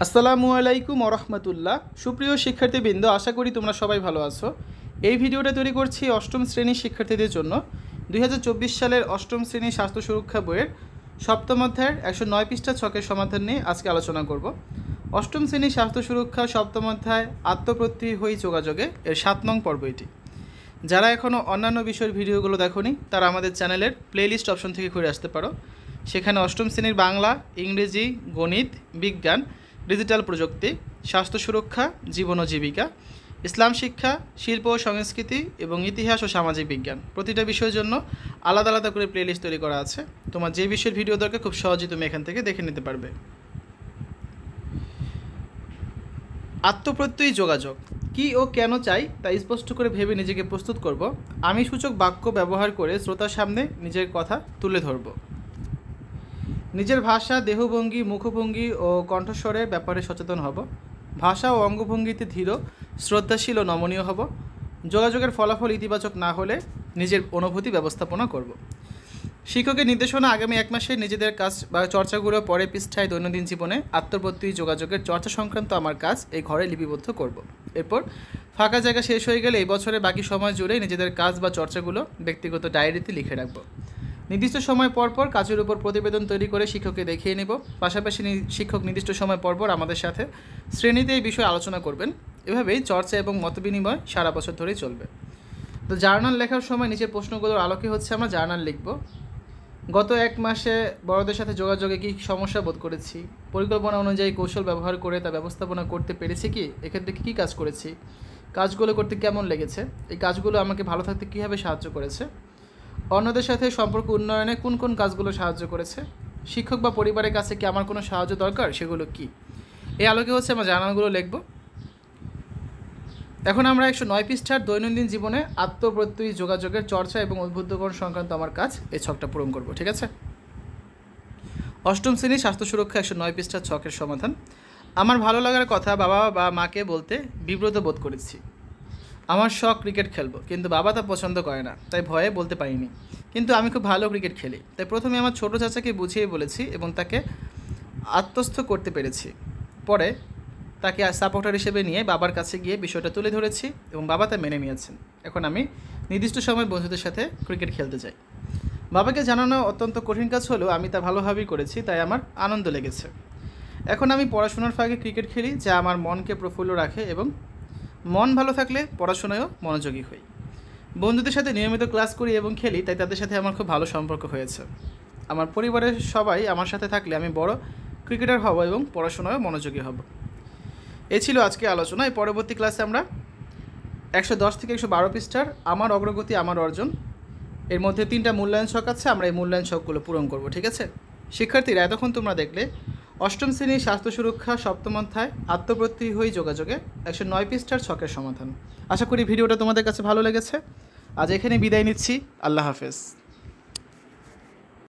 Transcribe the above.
আসসালামু আলাইকুম ওরহমতুল্লাহ। সুপ্রিয় শিক্ষার্থীবৃন্দ, আশা করি তোমরা সবাই ভালো আছো। এই ভিডিওটা তৈরি করছি অষ্টম শ্রেণীর শিক্ষার্থীদের জন্য। 2024 সালের অষ্টম শ্রেণীর স্বাস্থ্য সুরক্ষা বইয়ের সপ্তম অধ্যায়ের 109 পৃষ্ঠা ছকের সমাধান নিয়ে আজকে আলোচনা করব। অষ্টম শ্রেণীর স্বাস্থ্য সুরক্ষা সপ্তম অধ্যায় আত্মপ্রত্যয়ী হই যোগাযোগে এর 7 নং পর্ব এটি। যারা এখনও অন্যান্য বিষয়ের ভিডিওগুলো দেখোনি তারা আমাদের চ্যানেলের প্লেলিস্ট অপশন থেকে ঘুরে আসতে পারো। সেখানে অষ্টম শ্রেণীর বাংলা, ইংরেজি, গণিত, বিজ্ঞান, ডিজিটাল প্রযুক্তি, স্বাস্থ্য সুরক্ষা, জীবন ও জীবিকা, ইসলাম শিক্ষা, শিল্প ও সংস্কৃতি এবং ইতিহাস ও সামাজিক বিজ্ঞান প্রতিটা বিষয়ের জন্য আলাদা আলাদা করে প্লেলিস্ট তৈরি করা আছে। তোমার যে বিষয়ের ভিডিও দরকার খুব সহজেই তুমি এখান থেকে দেখে নিতে পারবে। আত্মপ্রত্যয়ী যোগাযোগ কী ও কেন চাই তা স্পষ্ট করে ভেবে নিজেকে প্রস্তুত করব। আমি সূচক বাক্য ব্যবহার করে শ্রোতার সামনে নিজের কথা তুলে ধরব। নিজের ভাষা, দেহভঙ্গি, মুখভঙ্গি ও কণ্ঠস্বরের ব্যাপারে সচেতন হব। ভাষা ও অঙ্গভঙ্গিতে ধীর, শ্রদ্ধাশীল ও নমনীয় হব। যোগাযোগের ফলাফল ইতিবাচক না হলে নিজের অনুভূতি ব্যবস্থাপনা করব। শিক্ষকের নির্দেশনা আগামী 1 মাসে নিজেদের কাজ বা চর্চাগুলো পরে পৃষ্ঠায় দৈনন্দিন জীবনে আত্মপ্রত্যয়ী যোগাযোগের চর্চা সংক্রান্ত আমার কাজ এই ঘরে লিপিবদ্ধ করব। এরপর ফাঁকা জায়গা শেষ হয়ে গেলে এই বছরের বাকি সময় জুড়ে নিজেদের কাজ বা চর্চাগুলো ব্যক্তিগত ডায়েরিতে লিখে রাখব। নির্দিষ্ট সময় পরপর কাজের উপর প্রতিবেদন তৈরি করে শিক্ষককে দেখিয়ে নেব। পাশাপাশি শিক্ষক নির্দিষ্ট সময় পরপর আমাদের সাথে শ্রেণীতে এই বিষয়ে আলোচনা করবেন। এভাবেই চর্চা এবং মতবিনিময় সারা বছর ধরেই চলবে। তো জার্নাল লেখার সময় নিচের প্রশ্নগুলোর আলোকে আমরা জার্নাল লিখব। গত 1 মাসে বড়দের সাথে যোগাযোগে কী সমস্যা বোধ করেছি, পরিকল্পনা অনুযায়ী কৌশল ব্যবহার করে তা ব্যবস্থাপনা করতে পেরেছি কি, এক্ষেত্রে কী কাজ করেছি, কাজগুলো করতে কেমন লেগেছে, এই কাজগুলো আমাকে ভালো থাকতে কীভাবে সাহায্য করেছে, অন্যদের সাথে সম্পর্ক উন্নয়নে কোন কোন কাজগুলো সাহায্য করেছে, শিক্ষক বা পরিবারের কাছে কি আমার কোনো সাহায্য দরকার, সেগুলো কি। এই আলোকে আমরা জার্নালগুলো লিখব। এখন আমরা 109 পৃষ্ঠার দৈনন্দিন জীবনে আত্মপ্রত্যয়ী যোগাযোগের চর্চা এবং উদ্বুদ্ধকরণ সংক্রান্ত আমার কাজ এই ছকটা পূরণ করব। ঠিক আছে। অষ্টম শ্রেণীর স্বাস্থ্য সুরক্ষা 109 পৃষ্ঠার ছকের সমাধান। আমার ভালো লাগার কথা বাবা বা মাকে বলতে বিব্রত বোধ করেছি। আমার শখ ক্রিকেট খেলবো, কিন্তু বাবা তা পছন্দ করে না, তাই ভয়ে বলতে পারিনি। কিন্তু আমি খুব ভালো ক্রিকেট খেলি, তাই প্রথমে আমার ছোটো চাচাকে বুঝিয়ে বলেছি এবং তাকে আত্মস্থ করতে পেরেছি। পরে তাকে সাপোর্টার হিসেবে নিয়ে বাবার কাছে গিয়ে বিষয়টা তুলে ধরেছি এবং বাবা তা মেনে নিয়েছেন। এখন আমি নির্দিষ্ট সময় বন্ধুদের সাথে ক্রিকেট খেলতে যাই। বাবাকে জানানো অত্যন্ত কঠিন কাজ হলেও আমি তা ভালোভাবেই করেছি, তাই আমার আনন্দ লেগেছে। এখন আমি পড়াশোনার ফাঁকে ক্রিকেট খেলি, যা আমার মনকে প্রফুল্ল রাখে এবং মন ভালো থাকলে পড়াশোনায়ও মনোযোগী হই। বন্ধুদের সাথে নিয়মিত ক্লাস করি এবং খেলি, তাই তাদের সাথে আমার খুব ভালো সম্পর্ক হয়েছে। আমার পরিবারের সবাই আমার সাথে থাকলে আমি বড় ক্রিকেটার হব এবং পড়াশোনায়ও মনোযোগী হব। এই ছিল আজকে আলোচনা। এই পরবর্তী ক্লাসে আমরা 110 থেকে 112 পৃষ্ঠার আমার অগ্রগতি আমার অর্জন এর মধ্যে 3টা মূল্যায়ন ছক আছে, আমরা এই মূল্যায়ন ছকগুলো পূরণ করব। ঠিক আছে শিক্ষার্থীরা, এতক্ষণ তোমরা দেখলে অষ্টম শ্রেণীর স্বাস্থ্য সুরক্ষা সপ্তম অধ্যায় আত্মপ্রত্যয়ী হই যোগাযোগে 109 পৃষ্ঠার ছকের সমাধান। আশা করি ভিডিওটা তোমাদের কাছে ভালো লেগেছে। আজ এখানে বিদায় নিচ্ছি। আল্লাহ হাফেজ।